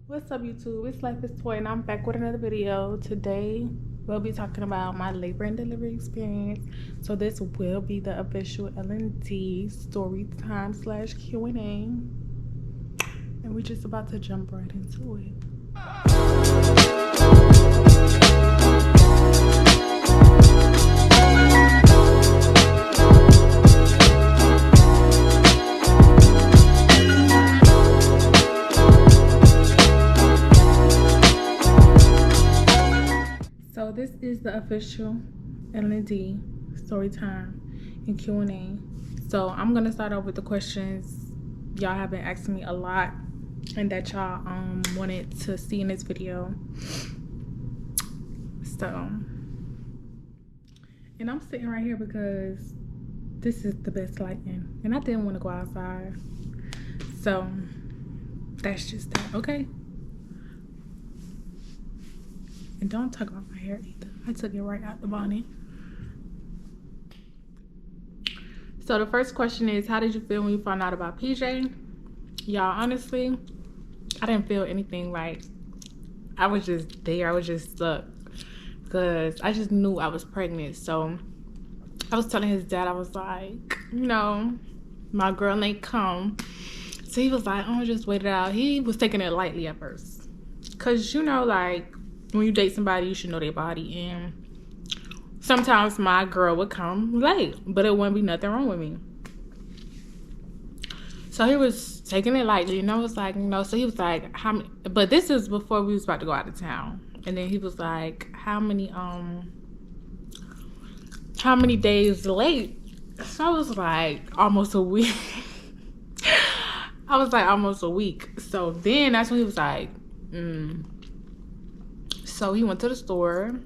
What's up, YouTube? It's Life is Toy, and I'm back with another video. Today, we'll be talking about my labor and delivery experience. So this will be the official L&D story time / Q&A. And we're just about to jump right into it. So this is the official L&D story time and Q&A. So I'm gonna start off with the questions y'all have been asking me a lot and that y'all wanted to see in this video. So, and I'm sitting right here because this is the best lighting, and I didn't want to go outside. So that's just that, okay? And don't talk about my hair either. I took it right out the bonnet. So the first question is, how did you feel when you found out about PJ? Y'all, honestly, I didn't feel anything. Like, I was just there. I was just stuck because I just knew I was pregnant. So I was telling his dad, I was like, you know, my girl ain't come. So he was like, oh, just wait it out. He was taking it lightly at first. Because, you know, like, when you date somebody, you should know their body. And sometimes my girl would come late, but it wouldn't be nothing wrong with me. So he was taking it lightly, and I was like, you know, so he was like, how many, but this is before we was about to go out of town. And then he was like, how many days late? So I was like, almost a week. I was like, almost a week. So then that's when he was like, So he went to the store,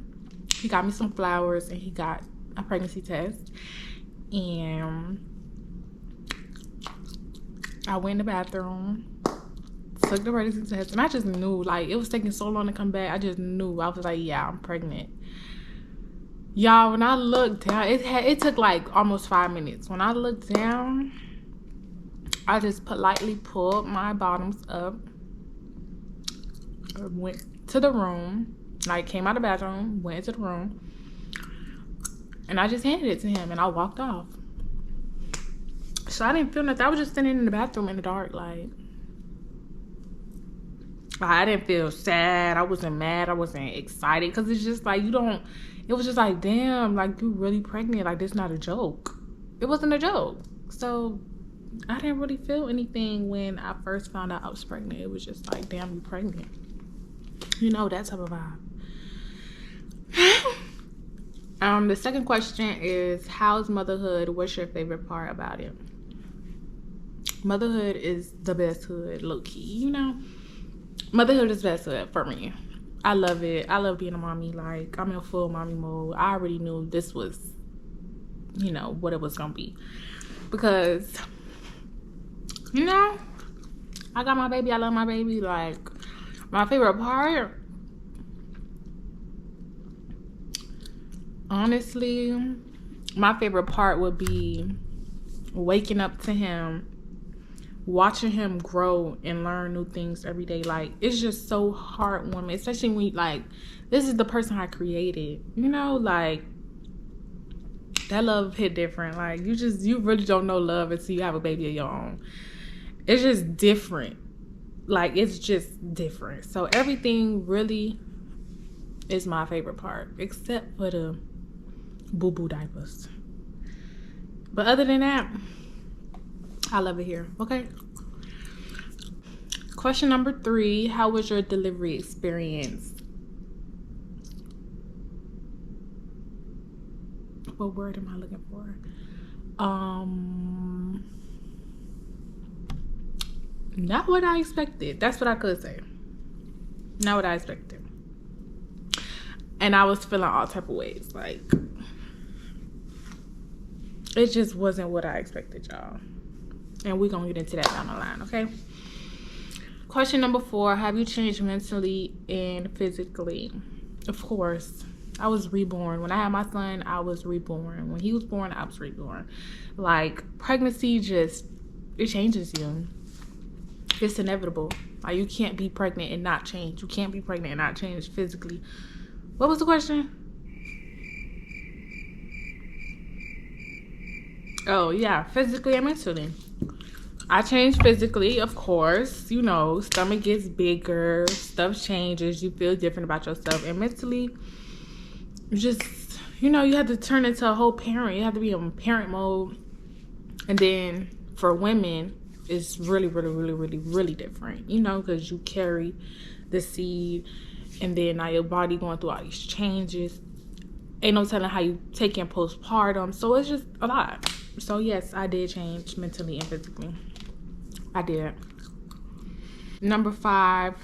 he got me some flowers, and he got a pregnancy test. And I went in the bathroom, took the pregnancy test, and I just knew, like, it was taking so long to come back. I just knew. I was like, yeah, I'm pregnant. Y'all, when I looked down, it took like almost 5 minutes. When I looked down, I just politely pulled my bottoms up, went to the room, like came out of the bathroom, went into the room, and I just handed it to him and I walked off. So I didn't feel nothing. I was just standing in the bathroom in the dark, like I didn't feel sad, I wasn't mad, I wasn't excited, because it's just like, it was just like, damn, like, you really pregnant, like, this not a joke. It wasn't a joke. So I didn't really feel anything when I first found out I was pregnant. It was just like, damn, you pregnant. You know, that type of vibe. The second question is, how's motherhood? What's your favorite part about it? Motherhood is the best hood, low-key, you know? Motherhood is the best hood for me. I love it. I love being a mommy. Like, I'm in full mommy mode. I already knew this was, you know, what it was gonna be. Because, you know, I got my baby. I love my baby. Like, my favorite part, honestly, my favorite part would be waking up to him, watching him grow and learn new things every day. Like, it's just so heartwarming, especially when, like, this is the person I created, you know? Like, that love hit different. Like, you really don't know love until you have a baby of your own. It's just different. Like, it's just different. So everything really is my favorite part, except for the boo-boo diapers. But other than that, I love it here, okay? Question number 3, how was your delivery experience? What word am I looking for? Not what I expected. That's what I could say. Not what I expected. And I was feeling all type of ways. Like, it just wasn't what I expected, y'all. And we're going to get into that down the line, okay? Question number 4, have you changed mentally and physically? Of course. I was reborn. When I had my son, I was reborn. When he was born, I was reborn. Like, pregnancy just, it changes you. It's inevitable. Like, you can't be pregnant and not change. You can't be pregnant and not change physically. What was the question? Oh, yeah, physically and mentally. I changed physically, of course. You know, stomach gets bigger, stuff changes, you feel different about yourself. And mentally, just, you know, you have to turn into a whole parent. You have to be in parent mode. And then for women, it's really, really, really, really, really different, you know, because you carry the seed, and then now your body going through all these changes. Ain't no telling how you take in postpartum. So it's just a lot. So yes, I did change mentally and physically. I did. Number 5,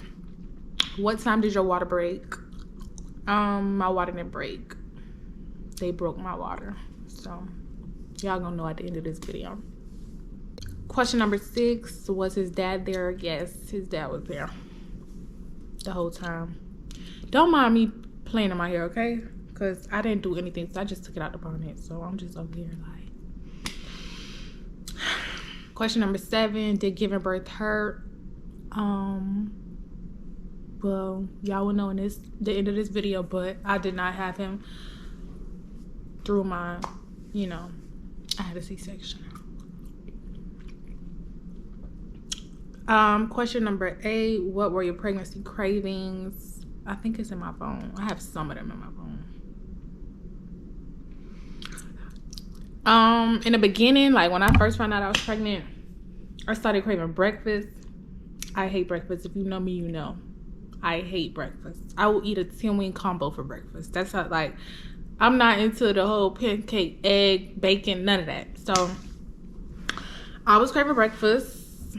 what time did your water break? My water didn't break. They broke my water. So y'all gonna know at the end of this video. Question number 6, was his dad there? Yes, his dad was there the whole time. Don't mind me playing in my hair, okay? Because I didn't do anything, so I just took it out the bonnet. So I'm just over here like. Question number 7, did giving birth hurt? Well, y'all will know in the end of this video, but I did not have him through my, you know, I had a C-section. Question number 8, what were your pregnancy cravings? I think it's in my phone. I have some of them in my phone. In the beginning, like when I first found out I was pregnant, I started craving breakfast. I hate breakfast. If you know me, you know. I hate breakfast. I will eat a 10-wing combo for breakfast. That's how, like, I'm not into the whole pancake, egg, bacon, none of that. So I was craving breakfast.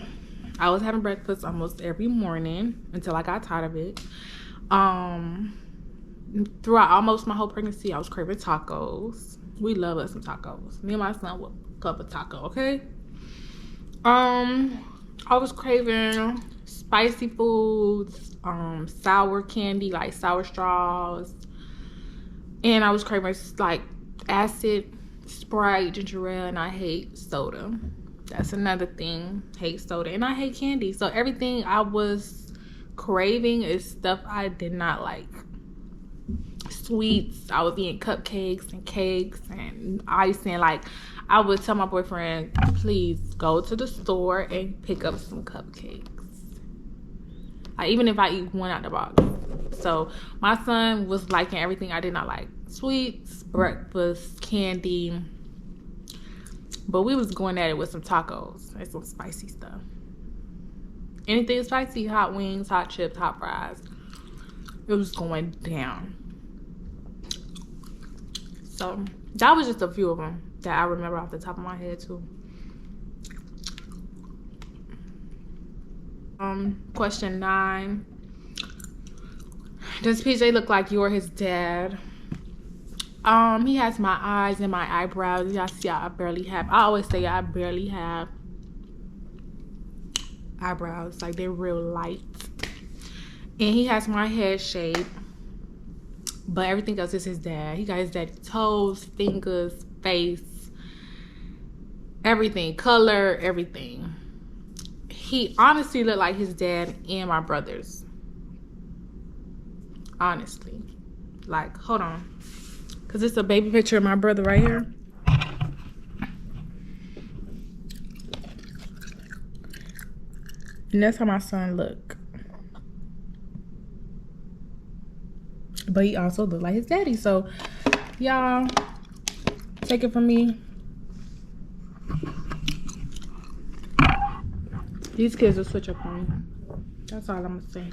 I was having breakfast almost every morning until I got tired of it. Throughout almost my whole pregnancy, I was craving tacos. We love us some tacos. Me and my son will cup of taco, okay? I was craving spicy foods, sour candy, like sour straws. And I was craving like acid, Sprite, ginger ale, and I hate soda. That's another thing. Hate soda. And I hate candy. So everything I was craving is stuff I did not like. Sweets. I was eating cupcakes and cakes and icing. Like, I would tell my boyfriend, please go to the store and pick up some cupcakes. Like, even if I eat one out the box. So my son was liking everything I did not like. Sweets, breakfast, candy. But we was going at it with some tacos and some spicy stuff. Anything spicy, hot wings, hot chips, hot fries. It was going down. So that was just a few of them that I remember off the top of my head too. Question 9. Does PJ look like you or his dad? He has my eyes and my eyebrows. Y'all see I always say I barely have eyebrows. Like, they're real light. And he has my head shape. But everything else is his dad. He got his daddy's toes, fingers, face, everything, color, everything. He honestly looked like his dad and my brothers. Honestly. Like, hold on. Because it's a baby picture of my brother right here. And that's how my son look. But he also looked like his daddy. So, y'all, take it from me. These kids will switch up on me. That's all I'm going to say.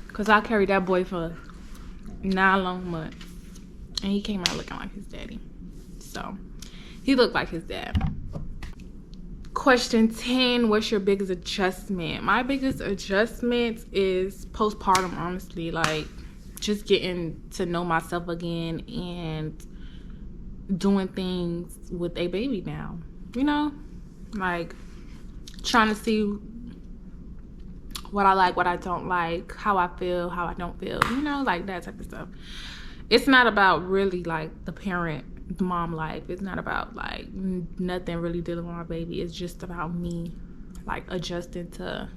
Because I carried that boy for 9 long months. And he came out looking like his daddy. So, he looked like his dad. Question 10, what's your biggest adjustment? My biggest adjustment is postpartum, honestly. Like, just getting to know myself again and doing things with a baby now. You know? Like, trying to see what I like, what I don't like, how I feel, how I don't feel. You know? Like, that type of stuff. It's not about really, like, the parent, mom life. It's not about, like, nothing really dealing with my baby. It's just about me, like, adjusting to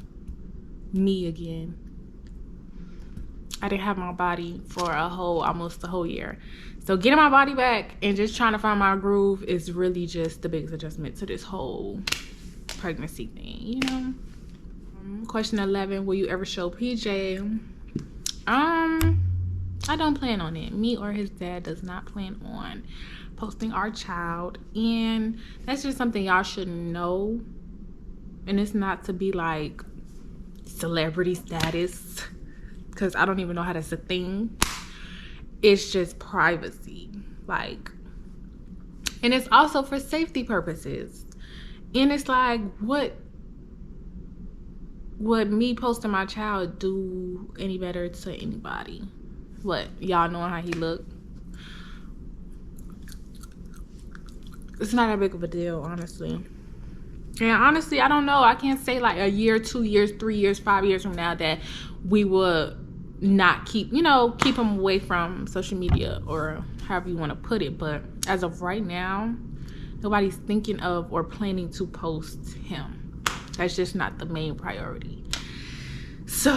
me again. I didn't have my body for almost a whole year. So getting my body back and just trying to find my groove is really just the biggest adjustment to this whole pregnancy thing, you know? Question 11, will you ever show PJ? I don't plan on it. Me or his dad does not plan on posting our child. And that's just something y'all should know. And it's not to be like celebrity status, because I don't even know how that's a thing. It's just privacy. Like, and it's also for safety purposes. And it's like, what would me posting my child do any better to anybody? What, y'all knowing how he look? It's not that big of a deal, honestly. And honestly, I don't know. I can't say like a year, 2 years, 3 years, 5 years from now that we would not keep him away from social media, or however you want to put it. But as of right now, nobody's thinking of or planning to post him. That's just not the main priority. So,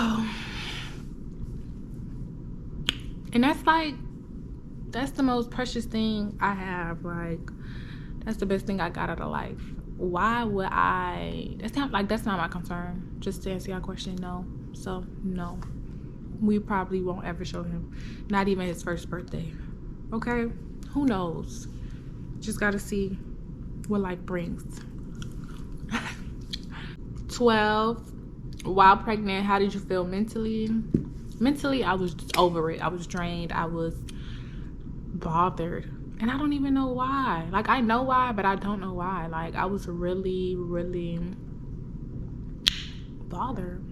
and that's the most precious thing I have. Like, that's the best thing I got out of life. Why would that's not my concern. Just to answer your question, no. So, no. We probably won't ever show him. Not even his first birthday. Okay? Who knows? Just gotta see what life brings. 12. While pregnant, how did you feel mentally? Mentally, I was just over it. I was drained. I was bothered. And I don't even know why. Like, I know why, but I don't know why. Like, I was really, really bothered.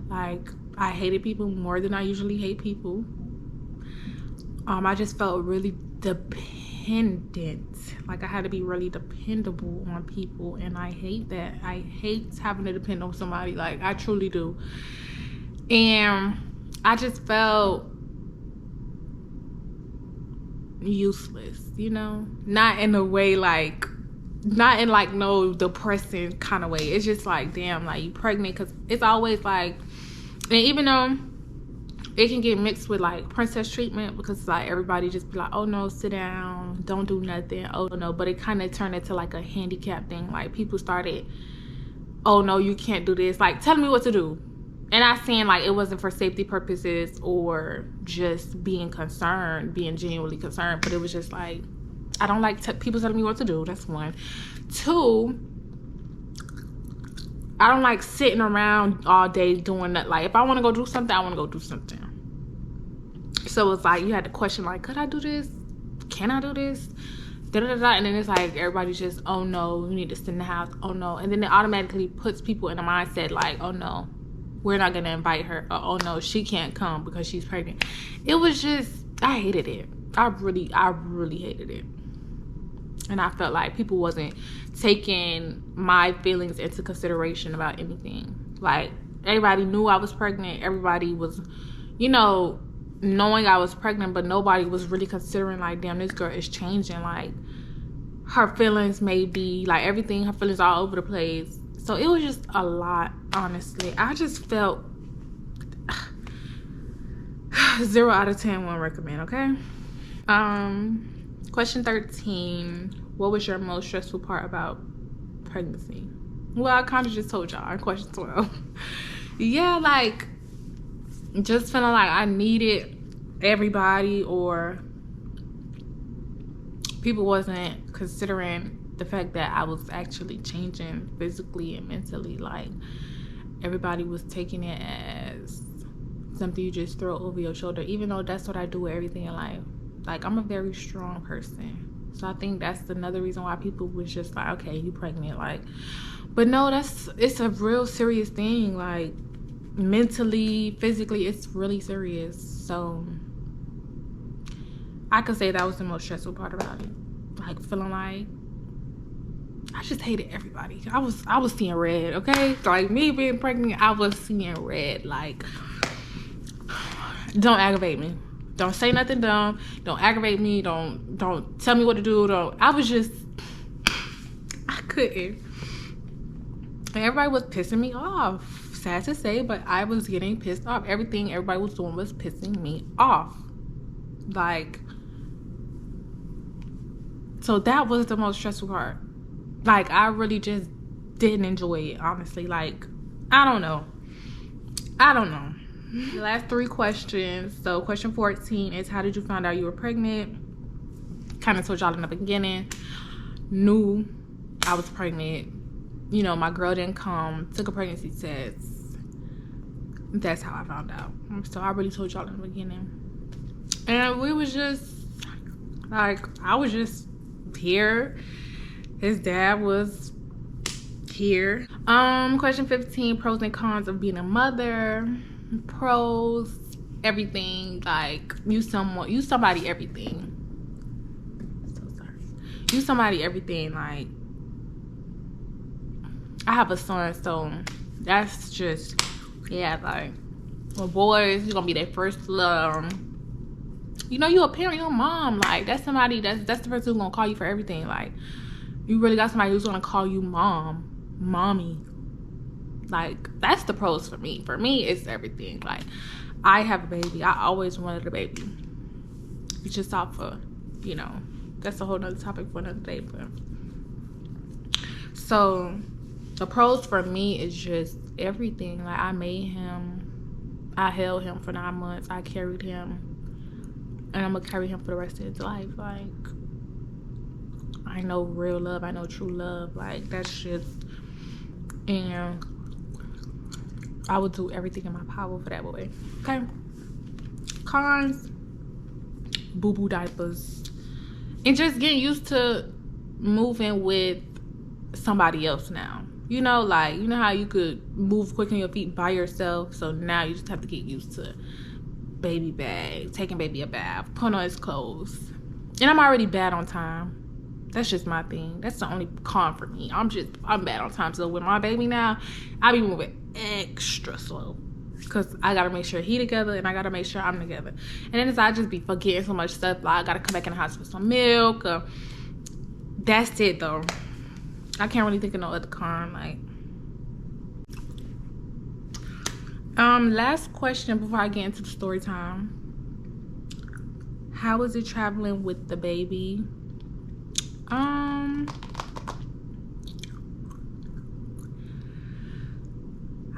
Like, I hated people more than I usually hate people. I just felt really dependent. Like, I had to be really dependable on people, and I hate that. I hate having to depend on somebody. Like, I truly do. And I just felt useless, you know? Not in a way like, not in like no depressing kind of way. It's just like, damn, like, you pregnant, because it's always like, and even though it can get mixed with like princess treatment, because like everybody just be like, oh no, sit down, don't do nothing, oh no. But it kind of turned into like a handicap thing. Like, people started, oh no, you can't do this, like telling me what to do. And I'm saying like it wasn't for safety purposes or just being concerned, being genuinely concerned, but it was just like, I don't like people telling me what to do. That's one. 2, I don't like sitting around all day doing that. Like, if I want to go do something, I want to go do something. So it's like, you had to question, like, could I do this? Can I do this? Da-da-da-da. And then it's like, everybody's just, oh no, you need to sit in the house. Oh no. And then it automatically puts people in a mindset like, oh no, we're not going to invite her. Or, oh no, she can't come because she's pregnant. It was just, I hated it. I really hated it. And I felt like people wasn't taking my feelings into consideration about anything. Like, everybody knew I was pregnant. Everybody was, you know, knowing I was pregnant, but nobody was really considering like, damn, this girl is changing. Like, her feelings may be like everything, her feelings all over the place. So it was just a lot, honestly. I just felt 0 out of 10 won't recommend, okay? Question 13. What was your most stressful part about pregnancy? Well, I kind of just told y'all in question 12. Yeah, like, just feeling like I needed everybody, or people wasn't considering the fact that I was actually changing physically and mentally. Like, everybody was taking it as something you just throw over your shoulder, even though that's what I do with everything in life. Like, I'm a very strong person. So I think that's another reason why people was just like, okay, you pregnant. Like, but no, it's a real serious thing. Like, mentally, physically, it's really serious. So I could say that was the most stressful part about it. Like, feeling like I just hated everybody. I was seeing red, okay? Like, me being pregnant, I was seeing red. Like, don't aggravate me. Don't say nothing dumb. Don't aggravate me. Don't tell me what to do. I couldn't. And everybody was pissing me off. sad to say, but I was getting pissed off. Everything everybody was doing was pissing me off. Like, so that was the most stressful part. Like, I really just didn't enjoy it, honestly. Like, I don't know. The last 3 questions. So question 14 is, how did you find out you were pregnant? Kind of told y'all in the beginning. Knew I was pregnant. You know, my girl didn't come, took a pregnancy test. That's how I found out. So I really told y'all in the beginning. And we was just like, I was just here. His dad was here. Question 15, pros and cons of being a mother. Pros, everything. Like, you somebody everything. So sorry. You somebody everything. Like, I have a son, so that's just, yeah, like, with boys, you're gonna be their first love. You know, you a parent, you're a mom. Like, that's somebody, that's the person who's gonna call you for everything. Like, you really got somebody who's gonna call you mommy. Like, that's the pros for me. For me, it's everything. Like, I have a baby. I always wanted a baby. It's just off for, you know, that's a whole nother topic for another day. But so the pros for me is just everything. Like, I made him. I held him for 9 months. I carried him. And I'm gonna carry him for the rest of his life. Like, I know real love. I know true love. Like, that's just, and I would do everything in my power for that boy. Okay. Cons, boo-boo diapers. And just getting used to moving with somebody else now. You know, like, you know how you could move quick on your feet by yourself? So now you just have to get used to baby bag, taking baby a bath, putting on his clothes. And I'm already bad on time. That's just my thing. That's the only con for me. I'm bad on time. So with my baby now, I be moving extra slow, because I gotta make sure he together and I gotta make sure I'm together. And then I just be forgetting so much stuff. Like, I gotta come back in the house with some milk. That's it though. I can't really think of no other con. Like, last question before I get into the story time. How was it traveling with the baby?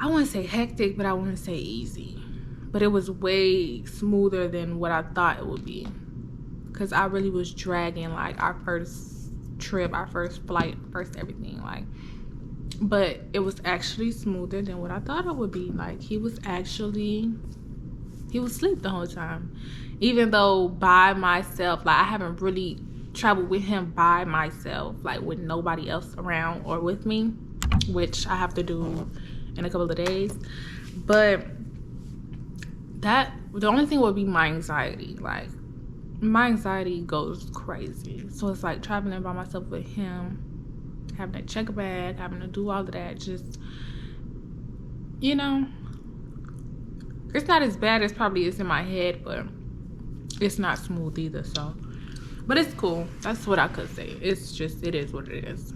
I wouldn't say hectic, but I wouldn't say easy. But it was way smoother than what I thought it would be. Because I really was dragging, like, our first trip, our first flight, first everything. Like, but it was actually smoother than what I thought it would be. Like, he was asleep the whole time. Even though by myself, like, I haven't really traveled with him by myself, like, with nobody else around or with me, which I have to do in a couple of days. But that, the only thing would be my anxiety. Like, my anxiety goes crazy. So it's like traveling by myself with him, having to check a bag, having to do all of that. Just, you know, it's not as bad as probably is in my head, but it's not smooth either. So, but it's cool. That's what I could say. It's just, it is what it is.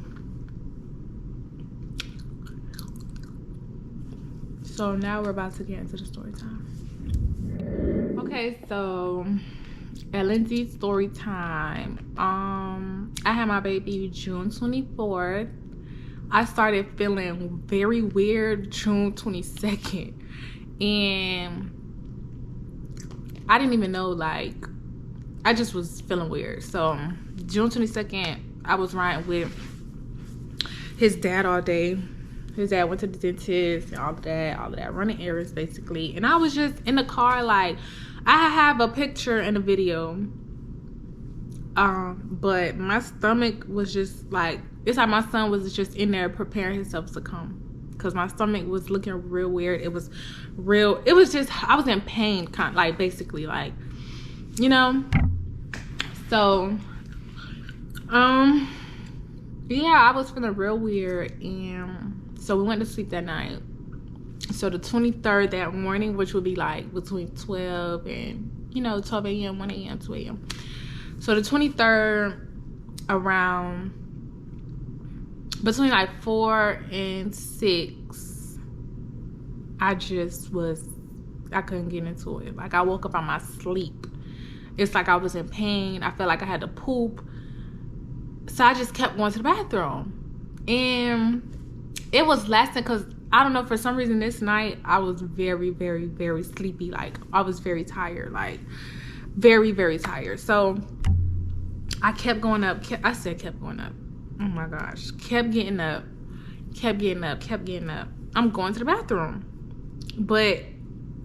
So now we're about to get into the story time. Okay, so LND story time. I had my baby June 24th. I started feeling very weird June 22nd. And I didn't even know, like, I just was feeling weird. So June 22nd, I was riding with his dad all day. His dad went to the dentist and all of that, running errands basically. And I was just in the car, like, I have a picture and a video. But my stomach was just like, it's like my son was just in there preparing himself to come. Because my stomach was looking real weird. It was just, I was in pain, kind of, like, basically, like, you know. So, yeah, I was feeling real weird. And so we went to sleep that night. So the 23rd that morning, which would be like between 12 and, you know, 12 a.m., 1 a.m., 2 a.m. So the 23rd, around between like 4 and 6, I couldn't get into it. Like, I woke up out my sleep. It's like I was in pain. I felt like I had to poop. So I just kept going to the bathroom. And it was lasting because, I don't know, for some reason this night, I was very, very, very sleepy. Like, I was very tired. Like, very, very tired. So I kept going up. Kept going up. Oh my gosh. Kept getting up. I'm going to the bathroom. But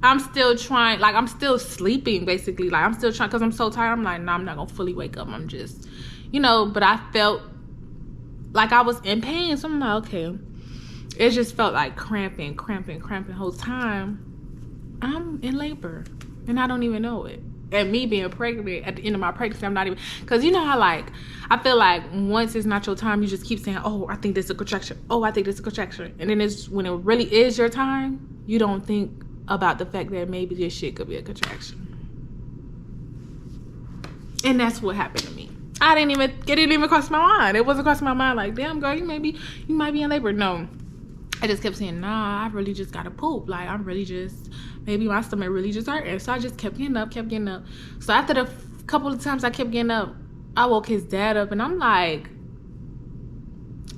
I'm still trying, like, I'm still sleeping, basically. Like, I'm still trying, because I'm so tired. I'm like, no, I'm not going to fully wake up. I'm just, but I felt like I was in pain. So I'm like, okay. It just felt like cramping the whole time. I'm in labor, and I don't even know it. And me being pregnant, at the end of my pregnancy, I'm not even, because you know how, like, I feel like once it's not your time, you just keep saying, oh, I think this is a contraction. Oh, I think this is a contraction. And then when it really is your time, you don't think about the fact that maybe this shit could be a contraction. And that's what happened to me. It didn't even cross my mind. It wasn't crossing my mind like, damn, girl, you might be in labor. No. I just kept saying, nah, I really just gotta poop. Like, maybe my stomach really just hurting. So I just kept getting up. So after the couple of times I kept getting up, I woke his dad up, and I'm like,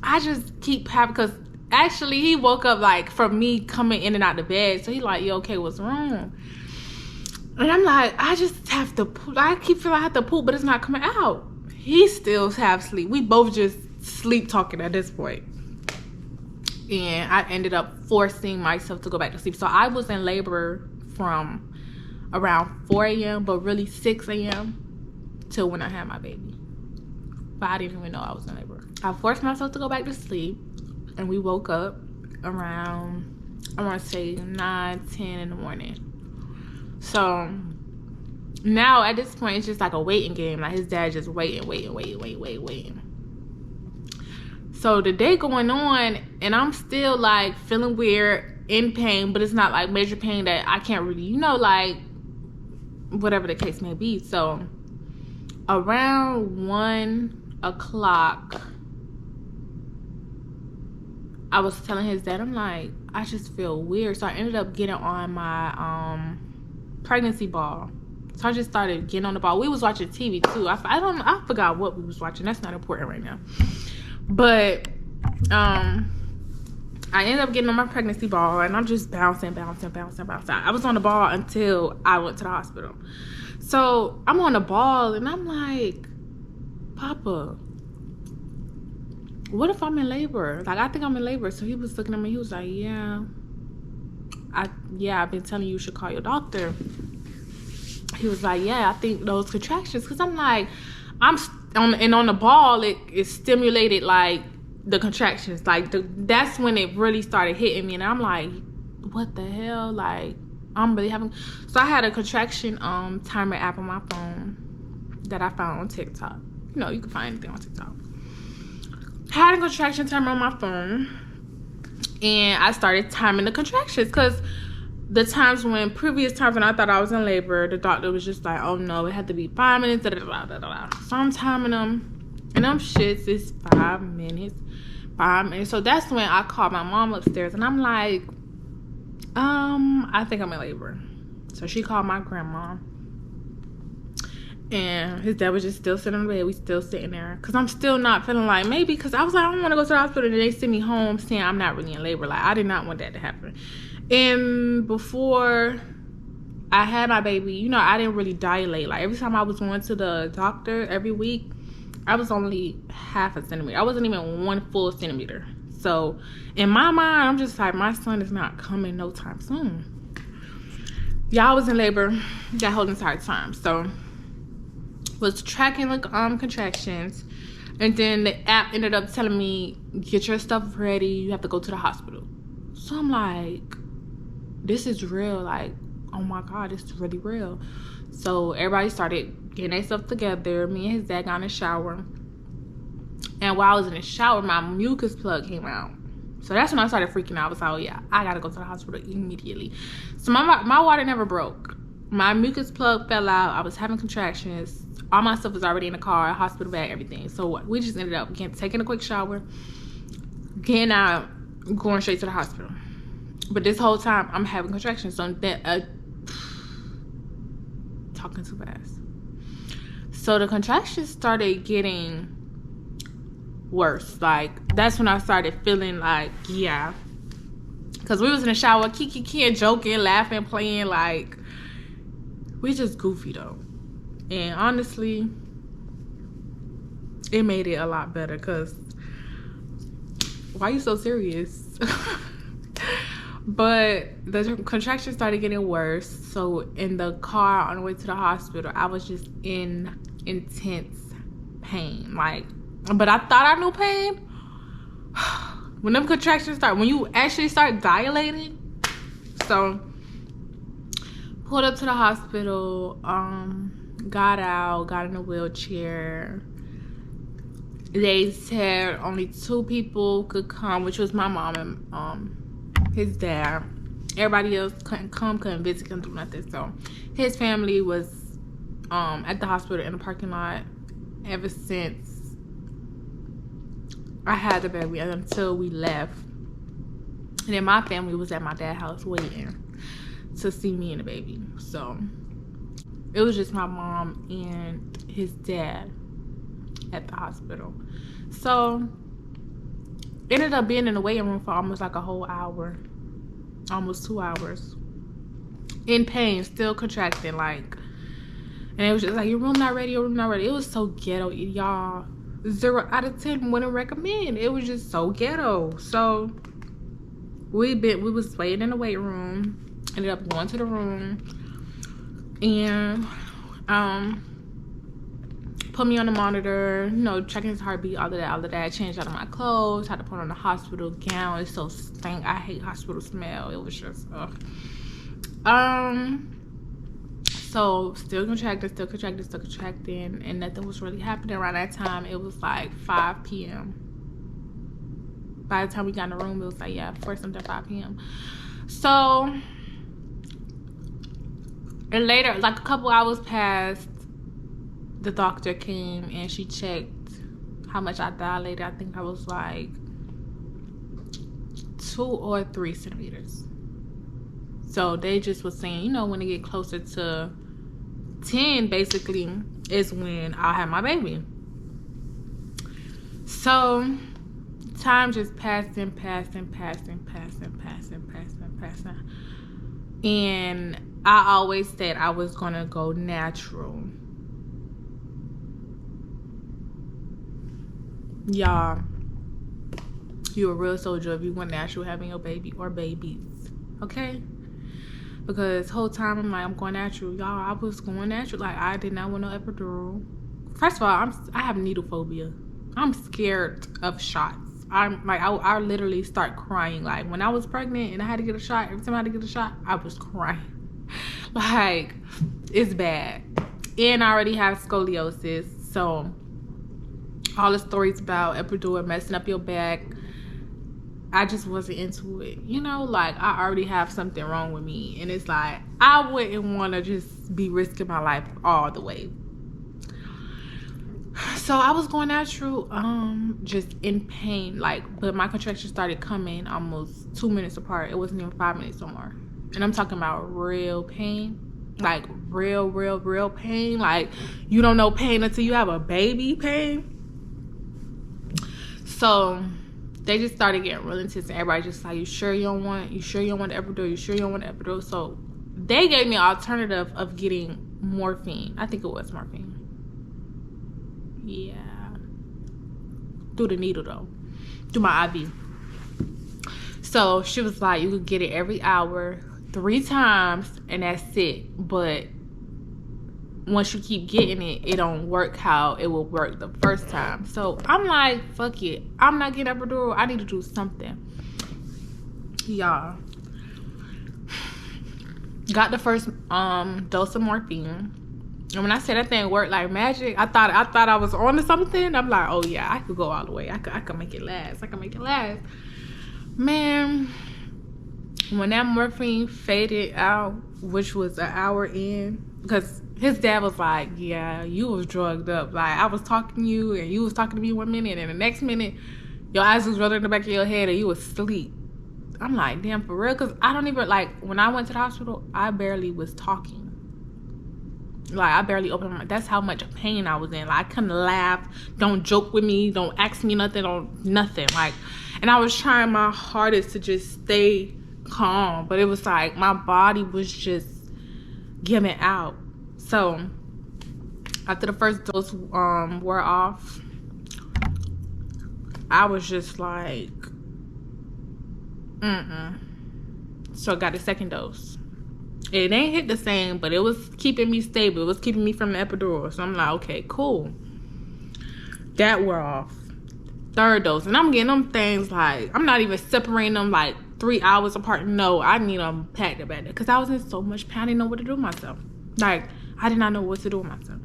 I just keep having, because actually he woke up like from me coming in and out the bed. So he like, you okay, what's wrong? And I'm like, I just have to poop. I keep feeling I have to poop, but it's not coming out. He still half sleep. We both just sleep talking at this point. And I ended up forcing myself to go back to sleep. So I was in labor from around 4 a.m., but really 6 a.m. till when I had my baby. But I didn't even know I was in labor. I forced myself to go back to sleep, and we woke up around, I want to say 9, 10 in the morning. So now at this point, it's just like a waiting game. Like, his dad just waiting. So the day going on, and I'm still like feeling weird, in pain, but it's not like major pain that I can't really, like, whatever the case may be. So around 1 o'clock, I was telling his dad, I'm like, I just feel weird. So I ended up getting on my pregnancy ball. So I just started getting on the ball. We was watching TV too. I forgot what we was watching. That's not important right now. But I ended up getting on my pregnancy ball, and I'm just bouncing. I was on the ball until I went to the hospital. So I'm on the ball, and I'm like, Papa, what if I'm in labor? Like, I think I'm in labor. So he was looking at me. He was like, I've been telling you should call your doctor. He was like, I think those contractions, because I'm like, on the ball, it stimulated like the contractions. Like, that's when it really started hitting me, and I'm like, what the hell? Like, I'm really having. So I had a contraction timer app on my phone that I found on TikTok. You can find anything on TikTok. Had a contraction timer on my phone, and I started timing the contractions, because previous times when I thought I was in labor, the doctor was just like, oh no, it had to be 5 minutes, So I'm timing them, and them shits is 5 minutes. So that's when I called my mom upstairs, and I'm like, I think I'm in labor. So she called my grandma, and his dad was just still sitting in the bed. We still sitting there, because I'm still not feeling like, maybe, because I was like, I don't want to go to the hospital, and they send me home saying I'm not really in labor. Like, I did not want that to happen. And before I had my baby, I didn't really dilate. Like, every time I was going to the doctor every week, I was only half a centimeter. I wasn't even 1 full centimeter. So in my mind, I'm just like, my son is not coming no time soon. Y'all was in labor that whole entire time. So was tracking the contractions, and then the app ended up telling me, get your stuff ready, you have to go to the hospital. So I'm like, this is real. Like, oh my God, this is really real. So everybody started getting their stuff together. Me and his dad got in the shower, and while I was in the shower, my mucus plug came out. So that's when I started freaking out. I was like, oh yeah, I gotta go to the hospital immediately. So my water never broke. My mucus plug fell out. I was having contractions. All my stuff was already in the car, hospital bag, everything. So we just ended up taking a quick shower, getting out, going straight to the hospital. But this whole time, I'm having contractions. So that talking too fast. So the contractions started getting worse. Like, that's when I started feeling like, yeah. Because we was in the shower, kiki and joking, laughing, playing. Like, we just goofy, though. And honestly, it made it a lot better. Because why are you so serious? But the contractions started getting worse. So in the car on the way to the hospital, I was just in intense pain. Like, but I thought I knew pain. When them contractions start, when you actually start dilating. So pulled up to the hospital, got out, got in a wheelchair. They said only 2 people could come, which was my mom and his dad. Everybody else couldn't come, couldn't visit, couldn't do nothing. So his family was at the hospital in the parking lot ever since I had the baby until we left. And then my family was at my dad's house waiting to see me and the baby. So it was just my mom and his dad at the hospital. So ended up being in the waiting room for almost like a whole hour, almost 2 hours, in pain, still contracting. Like, and it was just like, your room not ready, your room not ready. It was so ghetto, y'all. 0 out of 10 wouldn't recommend. It was just so ghetto. So we was waiting in the waiting room, ended up going to the room, and put me on the monitor, you know, checking his heartbeat, all of that. Changed out of my clothes, had to put on a hospital gown. It's so stank. I hate hospital smell. It was just, ugh. So still contracting, and nothing was really happening around that time. It was like 5 p.m. By the time we got in the room, it was like, yeah, 5 p.m. So, and later, like a couple hours passed, the doctor came and she checked how much I dilated. I think I was like 2 or 3 centimeters. So they just was saying, you know, when it get closer to 10, basically, is when I'll have my baby. So time just passing. And I always said I was gonna go natural. Y'all, you a real soldier if you went natural having your baby or babies, okay? Because whole time I'm like, I'm going natural. Y'all, I was going natural. Like, I did not want no epidural. First of all, I have needle phobia. I'm scared of shots. I'm like, I literally start crying. Like, when I was pregnant and I had to get a shot, every time I had to get a shot, I was crying. Like, it's bad. And I already have scoliosis, so all the stories about epidural messing up your back, I just wasn't into it. You know, like, I already have something wrong with me, and it's like, I wouldn't want to just be risking my life all the way. So I was going natural, just in pain, like, but my contractions started coming almost 2 minutes apart. It wasn't even 5 minutes no more. And I'm talking about real pain, like real pain. Like, you don't know pain until you have a baby pain. So they just started getting real intense, and everybody just like, you sure you don't want the epidural? You sure you don't want the epidural? So they gave me an alternative of getting morphine. I think it was morphine. Yeah. Through the needle though. Through my IV. So she was like, you could get it every hour, 3 times, and that's it. But once you keep getting it, it don't work how it will work the first time. So I'm like, fuck it. I'm not getting epidural. I need to do something. Y'all. Got the first dose of morphine. And when I said that thing worked like magic, I thought I was on to something. I'm like, oh yeah, I could go all the way. I could make it last. Man, when that morphine faded out, which was an hour in, because his dad was like, yeah, you was drugged up. Like, I was talking to you and you was talking to me 1 minute, and the next minute your eyes was rolling in the back of your head and you was asleep. I'm like, damn, for real? Because I don't even, like, when I went to the hospital, I barely was talking. Like, I barely opened my mouth. That's how much pain I was in. Like, I couldn't laugh. Don't joke with me. Don't ask me nothing. Don't nothing. Like, and I was trying my hardest to just stay calm. But it was like, my body was just giving out. So, after the first dose wore off, I was just like, So I got the second dose. It ain't hit the same, but it was keeping me stable. It was keeping me from the epidural. So I'm like, okay, cool. That wore off. Third dose. And I'm getting them things like, I'm not even separating them like 3 hours apart. No, I need them packed up at it. Because I was in so much pain, I didn't know what to do with myself. Like, I did not know what to do with myself.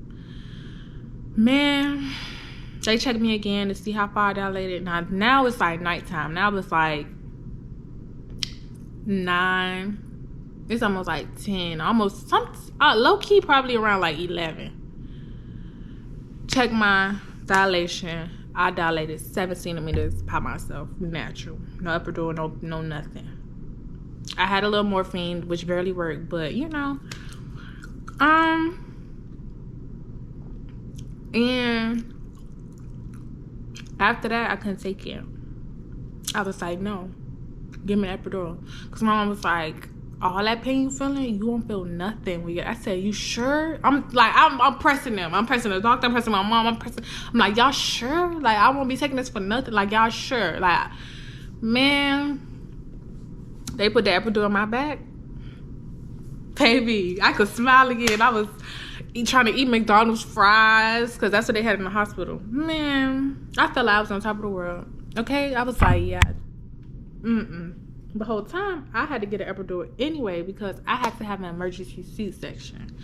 Man, they checked me again to see how far I dilated. Now it's like nighttime. Now it's like 9. It's almost like 10. Almost low key probably around like 11. Check my dilation. I dilated 7 centimeters by myself, natural. No epidural, no nothing. I had a little morphine, which barely worked, but you know. And after that, I couldn't take it. I was like, no, give me an epidural. Because my mom was like, all that pain you feeling, you won't feel nothing. I said, you sure? I'm pressing them. I'm pressing the doctor. I'm pressing my mom. I'm like, y'all sure? Like, I won't be taking this for nothing. Like, y'all sure? Like, man, they put the epidural on my back. Baby, I could smile again. I was trying to eat McDonald's fries because that's what they had in the hospital. Man, I felt like I was on top of the world. Okay? I was like, yeah. The whole time, I had to get an epidural anyway because I had to have an emergency C-section.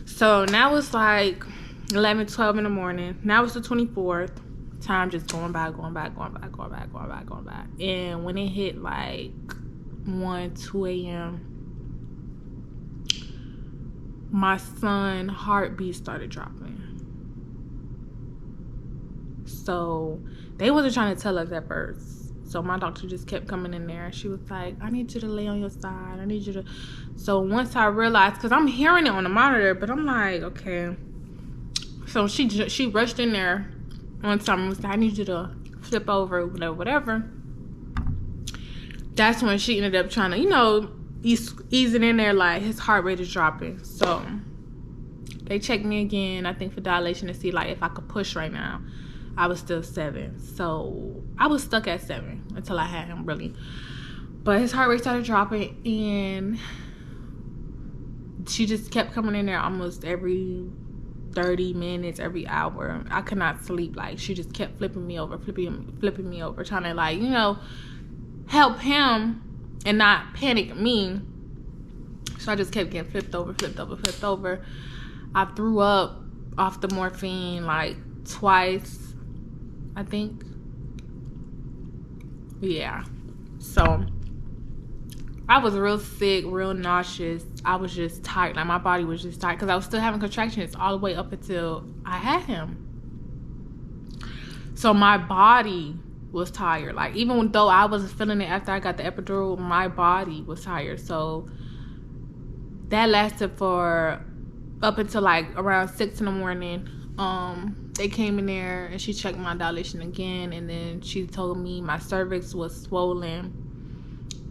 So now it's like 11, 12 in the morning. Now it's the 24th. Time just going by. And when it hit like 1, 2 a.m., my son's heartbeat started dropping. So they wasn't trying to tell us at first. So my doctor just kept coming in there. She was like, I need you to lay on your side. I need you to. So once I realized, because I'm hearing it on the monitor, but I'm like, okay. So she rushed in there one time and was like, I need you to flip over, whatever. That's when she ended up trying to, you know, easing in there like his heart rate is dropping. So they checked me again, I think for dilation to see like if I could push right now. I was still 7. So I was stuck at 7 until I had him, really. But his heart rate started dropping and she just kept coming in there almost every 30 minutes, every hour. I could not sleep. Like, she just kept flipping me over, trying to, like, you know, help him and not panic me. So I just kept getting flipped over. I threw up off the morphine like twice, I think. Yeah. So I was real sick, real nauseous. I was just tired. Like, my body was just tired because I was still having contractions all the way up until I had him. So my body was tired. Like, even though I wasn't feeling it after I got the epidural, my body was tired. So that lasted for up until like around 6 in the morning. They came in there and she checked my dilation again, and then she told me my cervix was swollen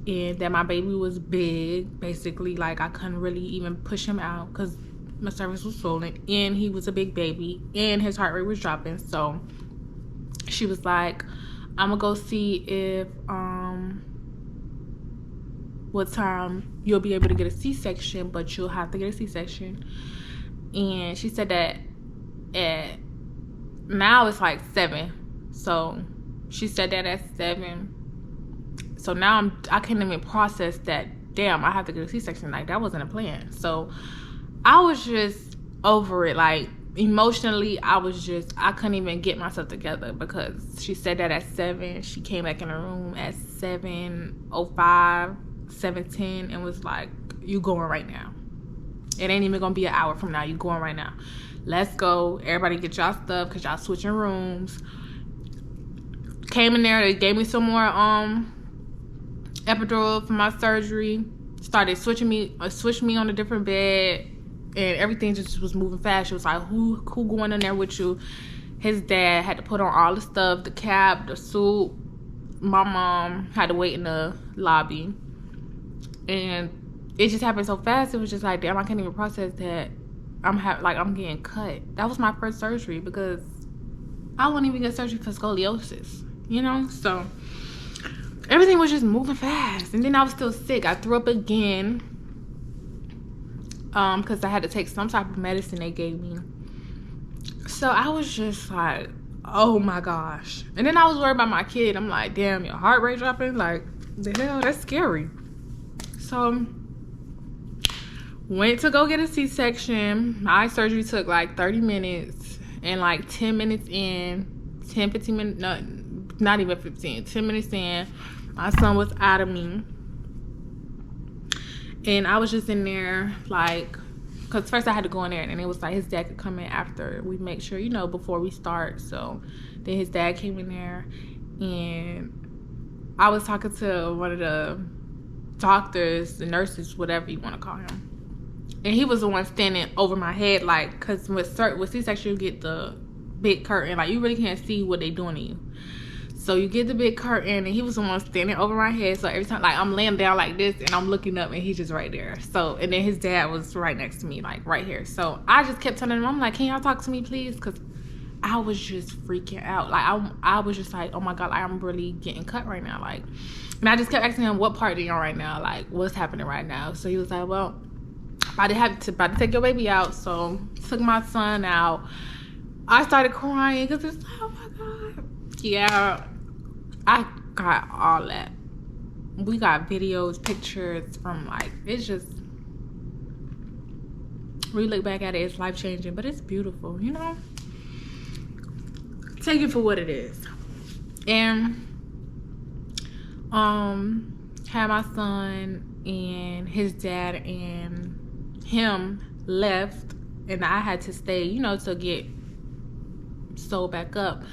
and that my baby was big. Basically, like, I couldn't really even push him out because my cervix was swollen and he was a big baby and his heart rate was dropping. So she was like, I'm gonna go see if what time you'll be able to get a C-section, but you'll have to get a C-section. And she said that now it's like 7. So she said that at 7. So now I can't even process that, damn, I have to get a C-section. Like, that wasn't a plan. So I was just over it. Like, emotionally, I couldn't even get myself together because she said that at 7. She came back in the room at 7:05, 7:10 and was like, you going right now. It ain't even gonna be an hour from now. You going right now. Let's go. Everybody get y'all stuff because y'all switching rooms. Came in there. They gave me some more epidural for my surgery. Started switching me on a different bed, and everything just was moving fast. She was like, who going in there with you? His dad had to put on all the stuff, the cap, the suit. My mom had to wait in the lobby, and it just happened so fast. It was just like, damn, I can't even process that I'm getting cut. That was my first surgery, because I wouldn't even get surgery for scoliosis, you know? So everything was just moving fast. And then I was still sick. I threw up again, because I had to take some type of medicine they gave me. So I was just like, oh my gosh. And then I was worried about my kid. I'm like, damn, your heart rate dropping? Like, the hell, that's scary. So went to go get a C-section. My surgery took like 30 minutes. And like 10 minutes in, 15 minutes, no, not even 15, 10 minutes in, my son was out of me. And I was just in there, like, because first I had to go in there, and it was like his dad could come in after we make sure, you know, before we start. So then his dad came in there, and I was talking to one of the doctors, the nurses, whatever you want to call him. And he was the one standing over my head, like, because with C-section, you get the big curtain. Like, you really can't see what they doing to you. So you get the big curtain, and he was the one standing over my head. So every time, like, I'm laying down like this, and I'm looking up, and he's just right there. So, and then his dad was right next to me, like, right here. So I just kept telling him, I'm like, can y'all talk to me, please? Because I was just freaking out. Like, I was just like, oh, my God, like, I'm really getting cut right now. Like, and I just kept asking him, what part are you on right now? Like, what's happening right now? So he was like, well, about to take your baby out. So took my son out. I started crying because it's like, oh, my God. Yeah. I got all that. We got videos, pictures from, like, it's just, when you look back at it, it's life-changing, but it's beautiful, you know? Take it for what it is. And had my son, and his dad and him left, and I had to stay, you know, to get sewed back up.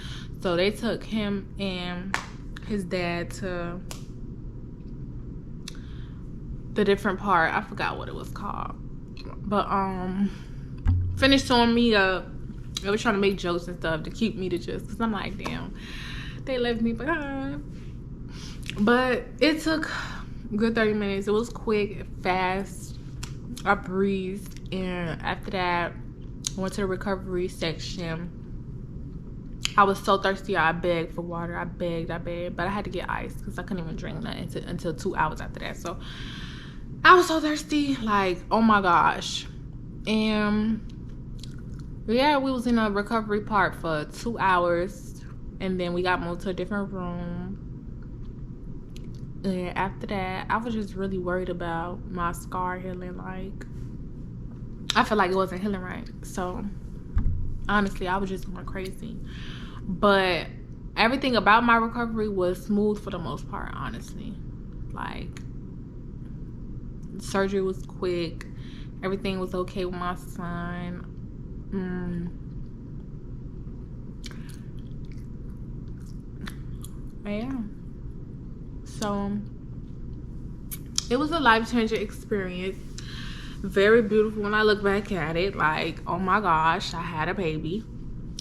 So they took him and his dad to the different part. I forgot what it was called, but finished sewing me up. They were trying to make jokes and stuff to keep me to just, because I'm like, damn, they left me behind. But it took a good 30 minutes. It was quick, fast. I breathed, and after that, I went to the recovery section. I was so thirsty, I begged for water. I begged, but I had to get ice because I couldn't even drink nothing until 2 hours after that. So I was so thirsty, like, oh my gosh. And yeah, we was in a recovery part for 2 hours, and then we got moved to a different room. And after that, I was just really worried about my scar healing. Like, I feel like it wasn't healing right. So honestly, I was just going crazy. But everything about my recovery was smooth for the most part, honestly. Like, surgery was quick. Everything was okay with my son. Yeah. So it was a life-changing experience. Very beautiful when I look back at it. Like, oh my gosh, I had a baby.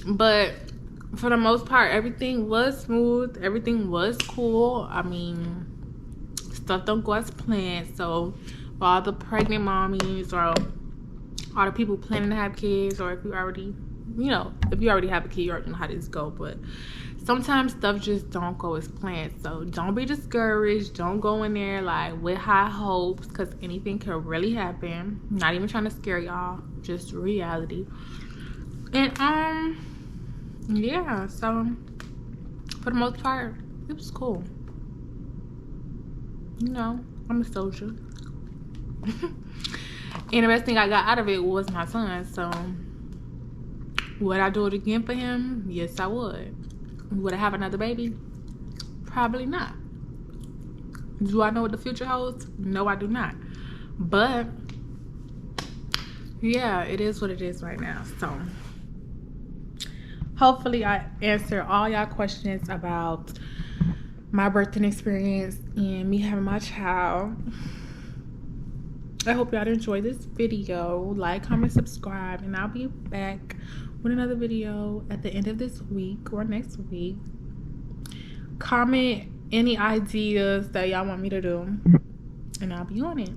But for the most part, everything was smooth. Everything was cool. I mean, stuff don't go as planned. So for all the pregnant mommies, or all the people planning to have kids, or if you already, you know, if you already have a kid, you already know how this go. But sometimes stuff just don't go as planned. So don't be discouraged. Don't go in there like with high hopes, because anything can really happen. I'm not even trying to scare y'all, just reality. And yeah, so for the most part, it was cool. You know, I'm a soldier. And the best thing I got out of it was my son. So would I do it again for him? Yes, I would. Would I have another baby? Probably not. Do I know what the future holds? No, I do not. But yeah, it is what it is right now. So hopefully I answer all y'all questions about my birthing experience and me having my child. I hope y'all enjoyed this video. Like, comment, subscribe, and I'll be back with another video at the end of this week or next week. Comment any ideas that y'all want me to do, and I'll be on it.